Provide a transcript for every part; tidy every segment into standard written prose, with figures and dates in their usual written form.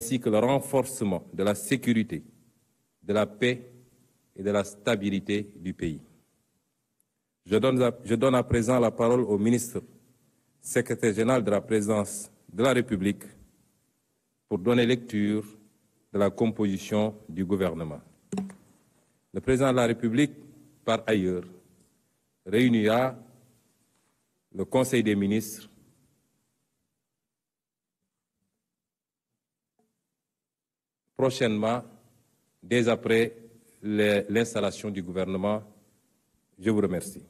ainsi que le renforcement de la sécurité, de la paix et de la stabilité du pays. Je donne à présent la parole au ministre, secrétaire général de la présidence de la République, pour donner lecture de la composition du gouvernement. Le président de la République, par ailleurs, réunira le Conseil des ministres prochainement, dès après l'installation du gouvernement. Je vous remercie.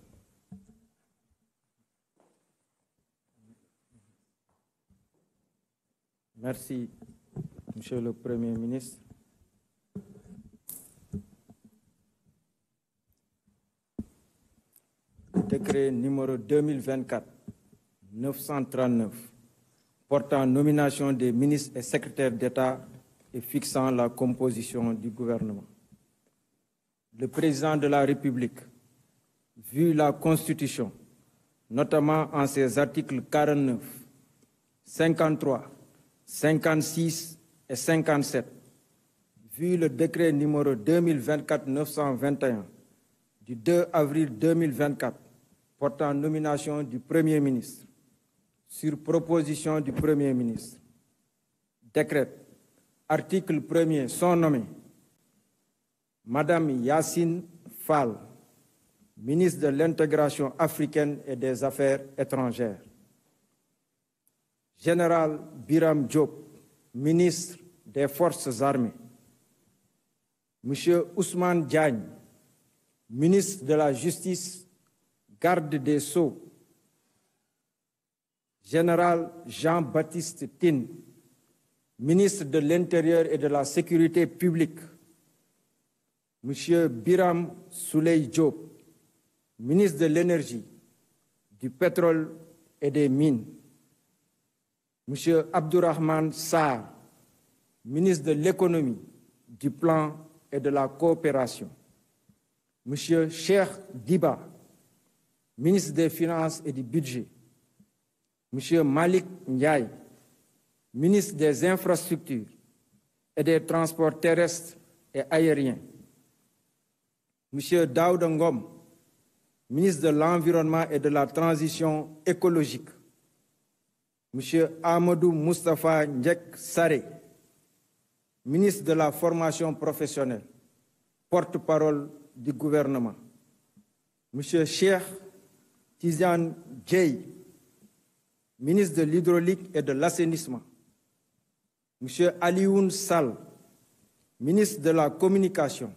Merci, Monsieur le Premier ministre. Décret numéro 2024-939 portant nomination des ministres et secrétaires d'État et fixant la composition du gouvernement. Le président de la République, vu la Constitution, notamment en ses articles 49, 53, 56 et 57, vu le décret numéro 2024-921 du 2 avril 2024 portant nomination du Premier ministre, sur proposition du Premier ministre, décrète, article 1er, sont nommés Madame Yacine Fall, ministre de l'Intégration africaine et des Affaires étrangères, Général Biram Diop, ministre des Forces armées, Monsieur Ousmane Diagne, ministre de la Justice, garde des Sceaux, Général Jean-Baptiste Tine, ministre de l'Intérieur et de la Sécurité publique, Monsieur Biram Souley Diop, ministre de l'Énergie, du Pétrole et des Mines, Monsieur Abdourahmane Sarr, ministre de l'Économie, du Plan et de la Coopération, Monsieur Cheikh Diba, ministre des Finances et du Budget, Monsieur Malik Ndiaye, ministre des Infrastructures et des Transports terrestres et aériens, Monsieur Daouda Ngom, ministre de l'Environnement et de la Transition écologique, Monsieur Amadou Moustapha Ndjek Saré, ministre de la Formation professionnelle, porte-parole du gouvernement, Monsieur Cheikh Tidiane Dièye, ministre de l'Hydraulique et de l'Assainissement, Monsieur Alioune Sall, ministre de la Communication,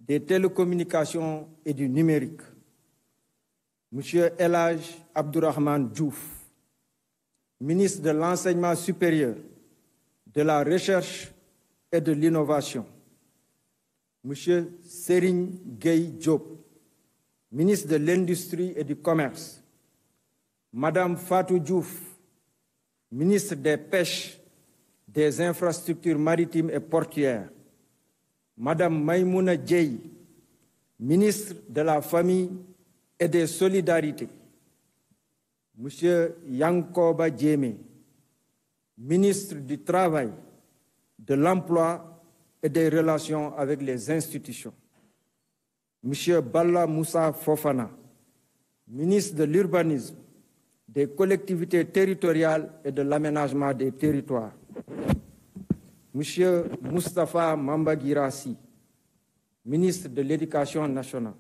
des Télécommunications et du Numérique, Monsieur El Hadj Abdourahmane Diouf, ministre de l'Enseignement supérieur, de la Recherche et de l'Innovation, Monsieur Serigne Gueye Diop, ministre de l'Industrie et du Commerce, Madame Fatou Diouf, ministre des Pêches, des Infrastructures maritimes et portuaires, Madame Maïmouna Dièye, ministre de la Famille et des Solidarités, Monsieur Yankoba Diémé, ministre du Travail, de l'Emploi et des Relations avec les institutions, Monsieur Balla Moussa Fofana, ministre de l'Urbanisme, des Collectivités territoriales et de l'Aménagement des territoires, Monsieur Moustapha Mamba Guirassy, ministre de l'Éducation nationale,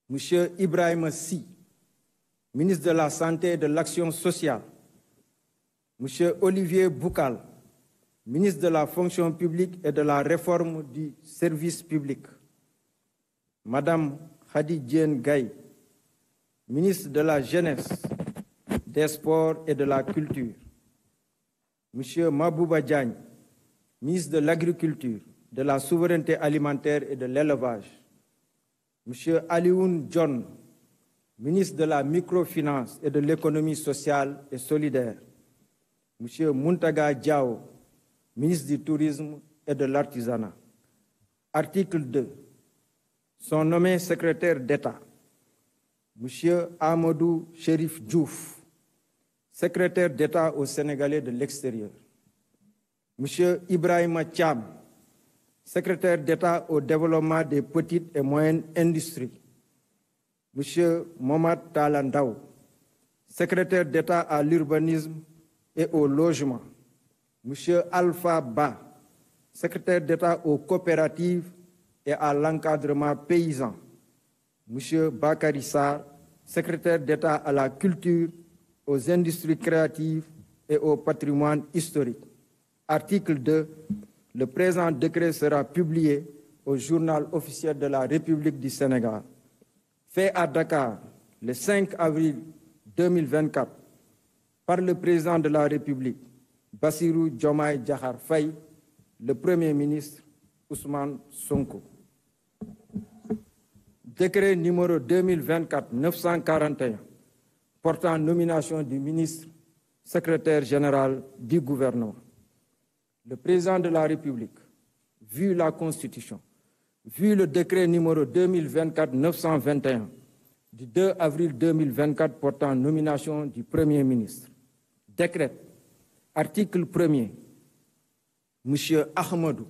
Monsieur Ibrahima Sy, ministre de la Santé et de l'Action sociale, Monsieur Olivier Boukal, ministre de la Fonction publique et de la Réforme du service public, Madame Khady Diène Gaye, ministre de la Jeunesse, des Sports et de la Culture, Monsieur Mabouba Diagne, ministre de l'Agriculture, de la Souveraineté alimentaire et de l'Élevage, Monsieur Alioune John, ministre de la Microfinance et de l'Économie sociale et solidaire, Monsieur Muntaga Diao, ministre du Tourisme et de l'Artisanat. Article 2. Sont nommés secrétaires d'État Monsieur Amadou Chérif Diouf, secrétaire d'État aux Sénégalais de l'extérieur, M. Ibrahima Thiam, secrétaire d'État au développement des petites et moyennes industries, M. Momad Talandaou, secrétaire d'État à l'urbanisme et au logement, M. Alpha Ba, secrétaire d'État aux coopératives et à l'encadrement paysan, M. Bakary Sarr, secrétaire d'État à la culture, aux industries créatives et au patrimoine historique. Article 2. Le présent décret sera publié au journal officiel de la République du Sénégal. Fait à Dakar le 5 avril 2024 par le président de la République, Bassirou Diomaye Diakhar Faye, le Premier ministre Ousmane Sonko. Décret numéro 2024-941 portant nomination du ministre secrétaire général du gouvernement. Le président de la République, vu la Constitution, vu le décret numéro 2024-921 du 2 avril 2024 portant nomination du Premier ministre, décrète, article 1er, M. Ahmadou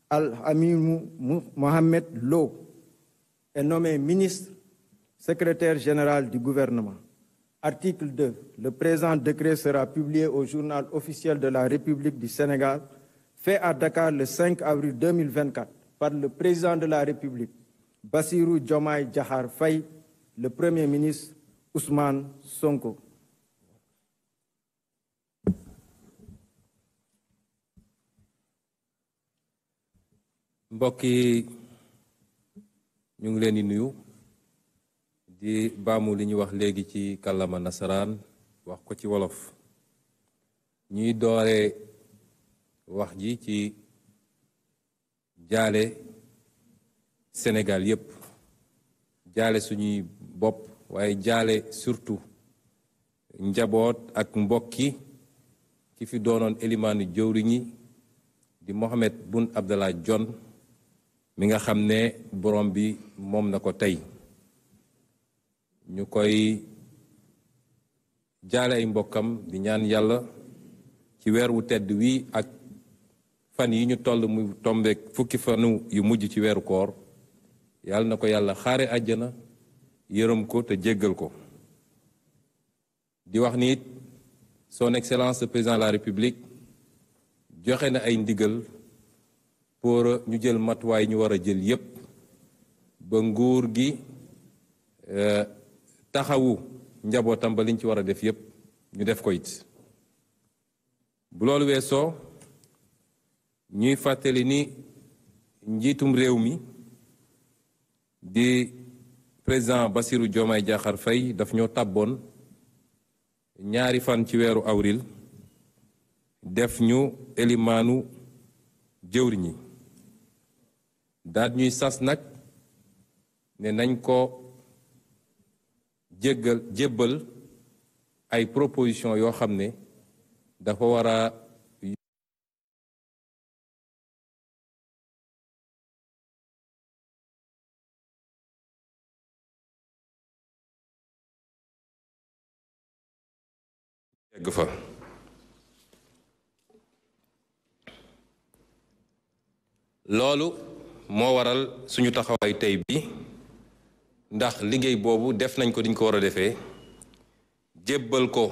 Al-Amimou Mohamed Lo est nommé ministre secrétaire général du gouvernement. Article 2. Le présent décret sera publié au journal officiel de la République du Sénégal, fait à Dakar le 5 avril 2024 par le président de la République, Bassirou Diomaye Diakhar Faye, le Premier ministre Ousmane Sonko. mbokk yi ñu ngi leen di nuyu di baamu li ñu wax léegi ci kàllaama nasaraan wax ko ci wolof ñuy doore wax ji ci jaale Sénégal yépp jaale suñuy bopp waaye jaale surtout njaboot ak mbokki ki fi doonoon élimaanu jëwriñi di Mohamed Boun Abdallah Dionne mi nga xam ne borom bi moom na ko tey ñu koy jaale ay mbokkam di ñaan yàlla ci weer wu tedd wi ak fan yi ñu toll mu tombeek fukki fanu yu mujj ci weeru koor yàlla na ko yàlla xaare àjjana yërëm ko te jéggal ko di wax ni it son excellence le président de la république joxe na ay ndigal pour ñu jël matuwaay ñu war a jël yépp ba nguur gi taxawu njabootam ba liñ ci war a def yépp ñu def ko it bu loolu weesoo ñuy fàttali ni njiitum réew mi di président Bassirou Diomaye Diakhar Faye daf ñoo tàbboon ñaari fan ci weeru avril def ñu élimaanu jëwriñi daat ñuy sas nag ne nañ ko jébbal ay proposition yoo xam ne dafa war a yegg fa loolu moo waral suñu taxawaay tey bi ndax liggéey boobu def nañ ko diñ ko war a defee jébbal ko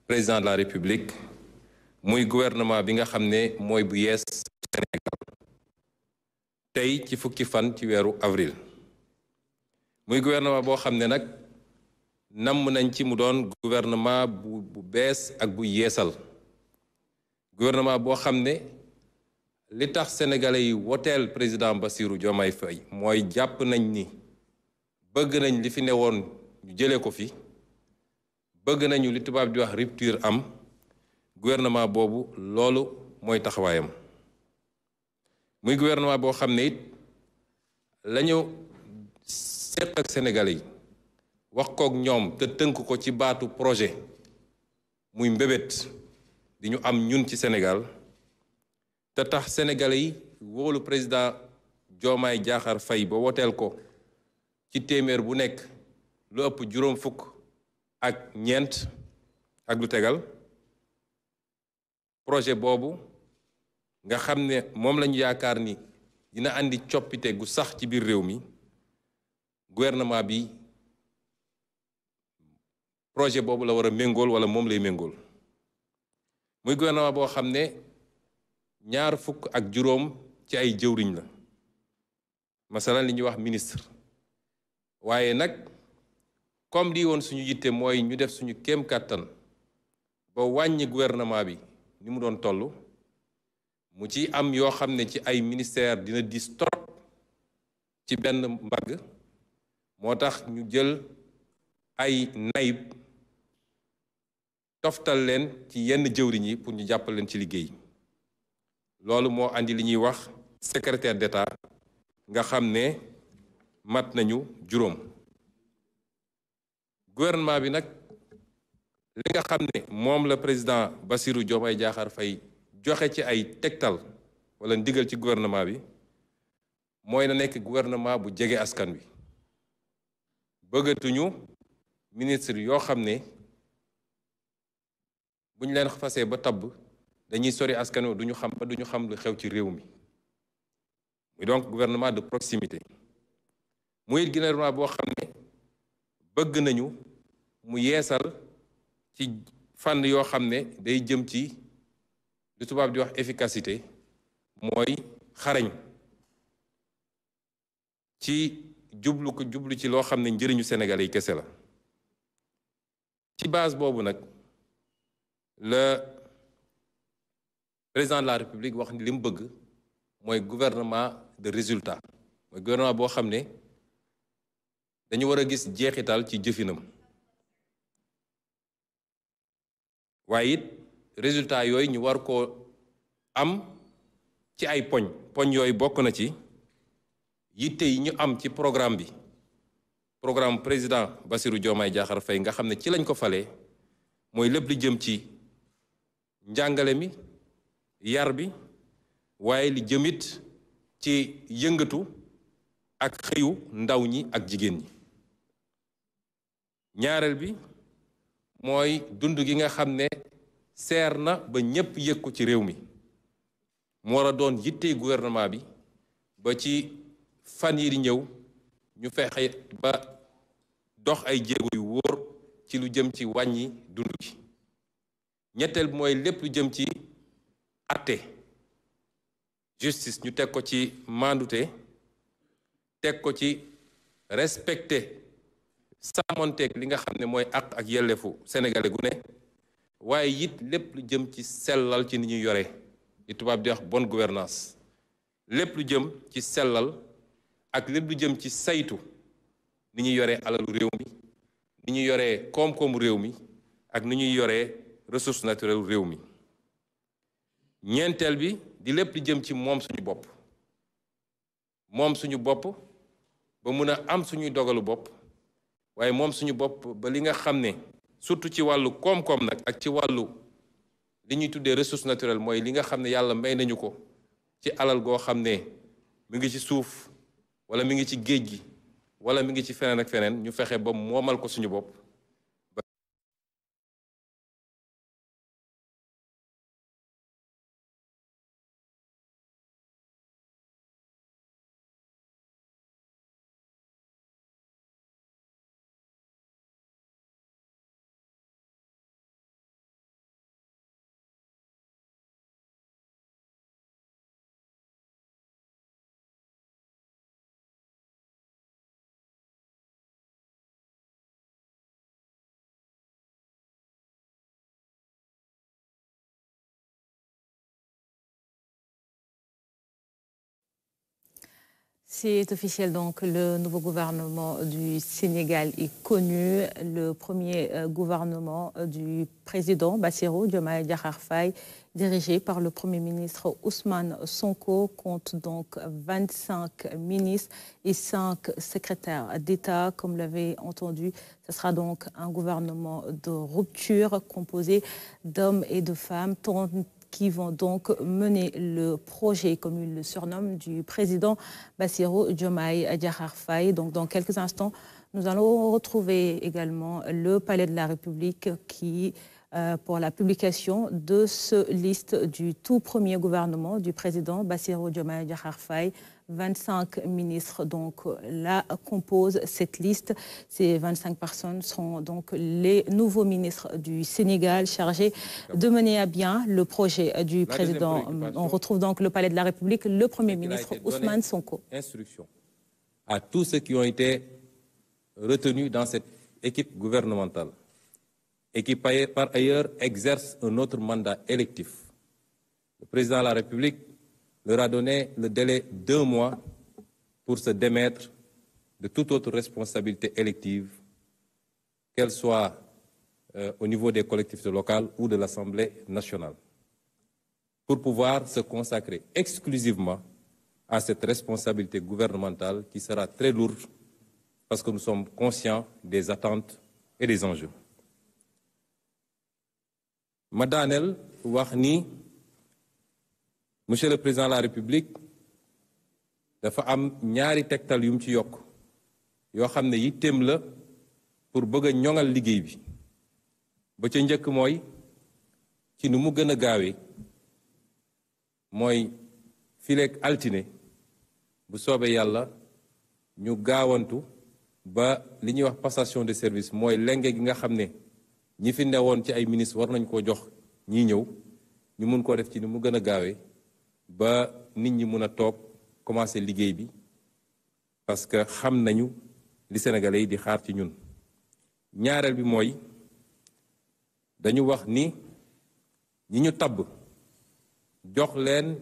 président de la république muy gouvernement bi nga xam ne mooy bu yees Sénégal tey ci fukki fan ci weeru avril muy gouvernement boo xam ne nag namm nañ ci mu doon gouvernement bu bees ak bu yeesal gouvernement boo xam ne li tax sénégalais yi woteel président Bassirou Diomaye Faye mooy jàpp nañ ni bëgg nañ li fi newoon ñu jëlee ko fi bëgg nañu li tubaab di wax rupture am gouvernement boobu loolu mooy taxawaayam muy gouvernement boo xam ne it lañu seq ak sénégalais yi wax kook ñoom te tënk ko ci baatu projet muy mbébét di ñu am ñun ci Sénégal te tax sénégalais yi wóolu président Diomaye Diakhar Faye ba woteel ko ci téeméer bu nekk lu ëpp juróom fukk ak ñeent ak lu tegal projet boobu nga xam ne moom lañu yaakaar ni dina andi coppite gu sax ci biir réew mi gouvernement bi projet boobu la war a méngool wala moom lay méngool muy gouvernement boo xam ne 25 ci ay jëwriñ la masalan li ñuy wax ministre waaye nag comme di woon suñu yitte mooy ñu def suñu kéem kàttan ba wàññi gouvernement bi ni mu doon toll mu ci am yoo xam ne ci ay ministère dina dis trop ci benn mbagg moo tax ñu jël ay nayib toftal leen ci yenn jëwriñ yi pour ñu jàppal leen ci liggéey loolu moo andi li ñuy wax secrétaire d'État nga xam ne mat nañu 5 gouvernement bi nag li nga xam ne moom la président Bassirou Diomaye Diakhar Faye joxe ci ay tegtal wala ndigal ci gouvernement bi mooy na nekk gouvernement bu jege askan wi bëggatuñu ministre yoo xam ne bu ñu leen fasee ba tabb dañuy sori askan wi duñu xam lu xew ci réew mi muy donc gouvernement de proximité muy gouvernement boo xam ne bëgg nañu mu yeesal ci fànn yoo xam ne day jëm ci lu tubaab di wax efficacité mooy xarañ ci jublu ci loo xam ne njëriñu Sénégalais yi kese la ci base boobu nag le président de la République wax ni li mu bëgg mooy gouvernement de résultat mooy gouvernement boo xam ne dañu war a gis jeexital ci jëfinam waaye it résultat yooyu ñu war koo am ci ay poñ yooyu bokk na ci yitte yi ñu am ci programme bi programme président Bassirou Diomaye Diakhar Faye nga xam ne ci lañ ko falee mooy lépp li jëm ci njàngale mi yar bi waaye li jëmit ci yëngatu ak xëyu ndaw ñi ak jigéen ñi ñaareel bi mooy dund gi nga xam ne seer na ba ñépp yëg ko ci réew mi mu war a doon yittey gouvernement bi ba ci fan yi di ñëw ñu fexe ba dox ay jéego yu wóor ci lu jëm ci wàññi dund gi ñetteel bi mooy lépp lu jëm ci atte justice ñu teg ko ci mandute teg ko ci respecté sàmmonteeg li nga xam ne mooy àq ak yelleefu sénégalais gu ne waaye it lépp lu jëm ci sellal ci ni ñuy yore li tubaab di wax bonne gouvernance lépp lu jëm ci sellal ak lépp lu jëm ci saytu ni ñuy yoree alalu réew mi ni ñuy yoree koom-koomu réew mi ak ni ñuy yoree ressource naturelle réew mi ñeenteel bi di lépp lu jëm ci moom suñu bopp ba mun a am suñuy dogalu bopp waaye moom suñu bopp ba li nga xam ne surtout ci wàllu koom-koom nag ak ci wàllu li ñuy tuddee ressource naturelle mooy li nga xam ne yàlla may nañu ko ci alal goo xam ne mi ngi ci suuf wala mi ngi ci géej gi wala mi ngi ci feneen ak feneen ñu fexe ba moomal ko suñu bopp. C'est officiel, donc le nouveau gouvernement du Sénégal est connu. Le premier gouvernement du président Bassirou Diomaye Diakhar Faye, dirigé par le Premier ministre Ousmane Sonko, compte donc 25 ministres et 5 secrétaires d'État. Comme l'avait entendu, ce sera donc un gouvernement de rupture composé d'hommes et de femmes, qui vont donc mener le projet, comme il le surnomme, du président Bassirou Diomaye Diakhar Faye. Donc, dans quelques instants, nous allons retrouver également le Palais de la République qui pour la publication de ce liste du tout premier gouvernement du président Bassirou Diomaye Diakhar Faye. 25 ministres donc la composent cette liste. Ces 25 personnes sont donc les nouveaux ministres du Sénégal chargés de mener à bien le projet du président. On retrouve donc le palais de la République, le Premier ministre Ousmane Sonko. Instruction à tous ceux qui ont été retenus dans cette équipe gouvernementale et qui par ailleurs exercent un autre mandat électif. Le président de la République leur a donné le délai d'1 mois pour se démettre de toute autre responsabilité élective, qu'elle soit au niveau des collectivités locales ou de l'Assemblée nationale, pour pouvoir se consacrer exclusivement à cette responsabilité gouvernementale qui sera très lourde parce que nous sommes conscients des attentes et des enjeux. Madame Wahni, Monsieur le Président de la République, dafa am ñaari tektal yum ci yok yo xamne yittem la pour bëgg ñongal liggéey bi ba ca ñëk moy ci nu mu gëna gaawé moy filek altine bu soobé yalla ñu gaawantu ba li ñuy wax passation de service moy lengé gi nga xamne ñi fi néwon ci ay ministre war nañ ko jox ñi ñëw ñu mun ko def ci nu mu gëna gaawé ba nit ñi mun a toog commencé liggéey bi parce que xam nañu li Sénégalais yi di xaar ci ñun ñaareel bi mooy dañu wax ni ñi ñu tabb jox leen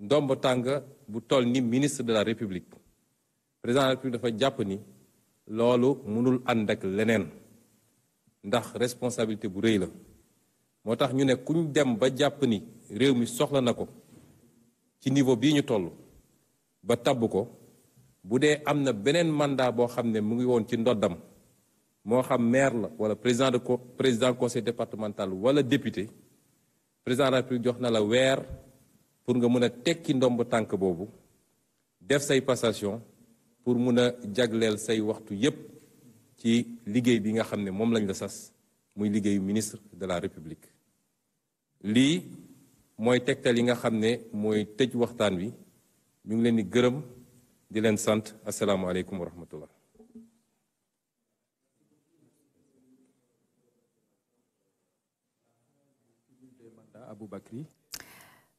ndomb tàng bu toll ni ministre de la République président de la République dafa jàpp ni loolu mënul ànd ak leneen ndax responsabilité bu rëy la moo tax ñu ne kuñ dem ba jàpp ni réew mi soxla na ko ci niveau bii ñu toll ba tabb ko bu dee am na beneen mandat boo xam ne mu ngi woon ci ndoddam moo xam maire la wala président conseil départemental wala député président de la République jox na la weer pour nga mën a tekki ndomb tànk boobu def say passation pour mën a jagleel say waxtu yépp ci liggéey bi nga xam ne moom lañ la sas muy liggéeyu ministre de la République lii mooy tegtal yi nga xam ne mooy tëj waxtaan wi ñu ngi leen di gërëm di leen sant asalaamaaleykum wa rahmatullah.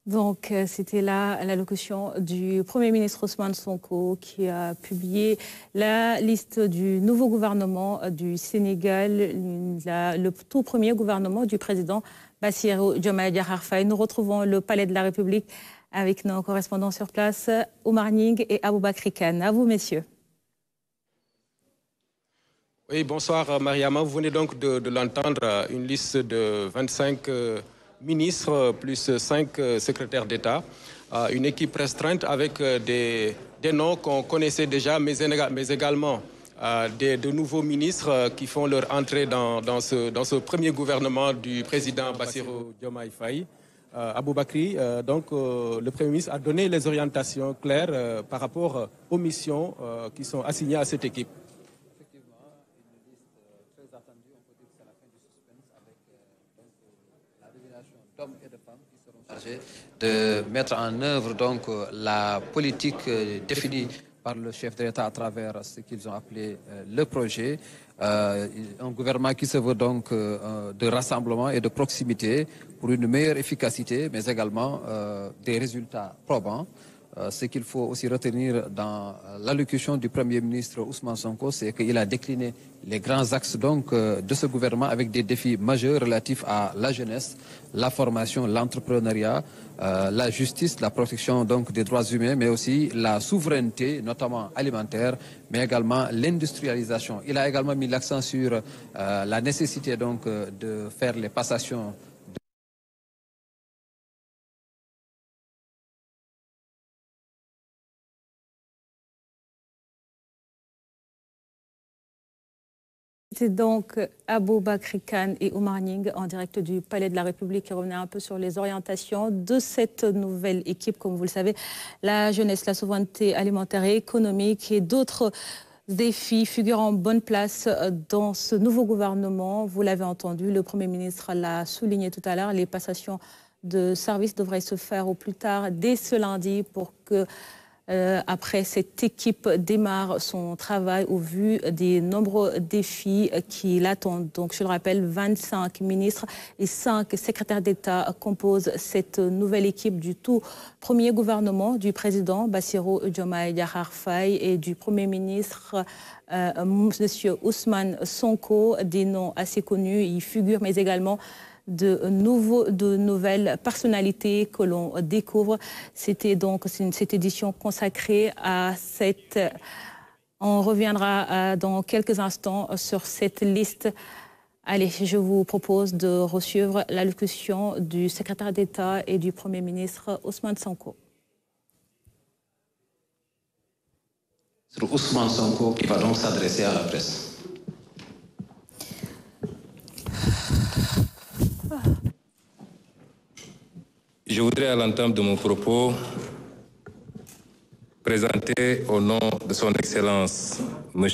Donc, c'était là l'allocution du Premier ministre Ousmane Sonko qui a publié la liste du nouveau gouvernement du Sénégal, le tout premier gouvernement du président Bassirou Diomaye Diakhar Faye. Nous retrouvons le palais de la République avec nos correspondants sur place, Oumar Ning et Aboubakry Kane. À vous, messieurs. Oui, bonsoir Mariama. Vous venez donc de l'entendre, une liste de 25 ministres plus 5 secrétaires d'État, une équipe restreinte avec des noms qu'on connaissait déjà, mais également de nouveaux ministres qui font leur entrée dans ce premier gouvernement du président Bassirou Diomaye Faye. Aboubakry, donc le Premier ministre a donné les orientations claires par rapport aux missions qui sont assignées à cette équipe. D'hommes et de femmes qui seront chargés de mettre en œuvre donc la politique définie par le chef de l'État à travers ce qu'ils ont appelé le projet. Un gouvernement qui se veut donc de rassemblement et de proximité pour une meilleure efficacité, mais également des résultats probants. Ce qu'il faut aussi retenir dans l'allocution du Premier ministre Ousmane Sonko, c'est qu'il a décliné les grands axes donc de ce gouvernement avec des défis majeurs relatifs à la jeunesse, la formation, l'entrepreneuriat, la justice, la protection donc des droits humains, mais aussi la souveraineté, notamment alimentaire, mais également l'industrialisation. Il a également mis l'accent sur la nécessité donc de faire les passations C'est donc Aboubakry Kane et Oumar Ning en direct du Palais de la République qui revenaient un peu sur les orientations de cette nouvelle équipe. Comme vous le savez, la jeunesse, la souveraineté alimentaire et économique et d'autres défis figurent en bonne place dans ce nouveau gouvernement. Vous l'avez entendu, le Premier ministre l'a souligné tout à l'heure, les passations de services devraient se faire au plus tard dès ce lundi pour que, après, cette équipe démarre son travail au vu des nombreux défis qui l'attendent. Donc, je le rappelle, 25 ministres et 5 secrétaires d'État composent cette nouvelle équipe du tout premier gouvernement du président Bassirou Diomaye Diakhar Faye et du Premier ministre M. Ousmane Sonko, des noms assez connus. Y figurent, mais également de nouvelles personnalités que l'on découvre. C'était donc cette édition consacrée à cette... On reviendra dans quelques instants sur cette liste. Allez, je vous propose de recevoir l'allocution du secrétaire d'État et du Premier ministre Ousmane Sonko. C'est Ousmane Sonko qui va donc s'adresser à la presse. Je voudrais à l'entame de mon propos présenter au nom de son Excellence M.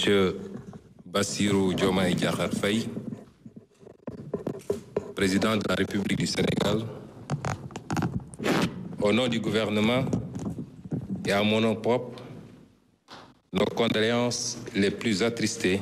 Bassirou Diomaye Diakhar Faye, président de la République du Sénégal, au nom du gouvernement et à mon nom propre, nos condoléances les plus attristées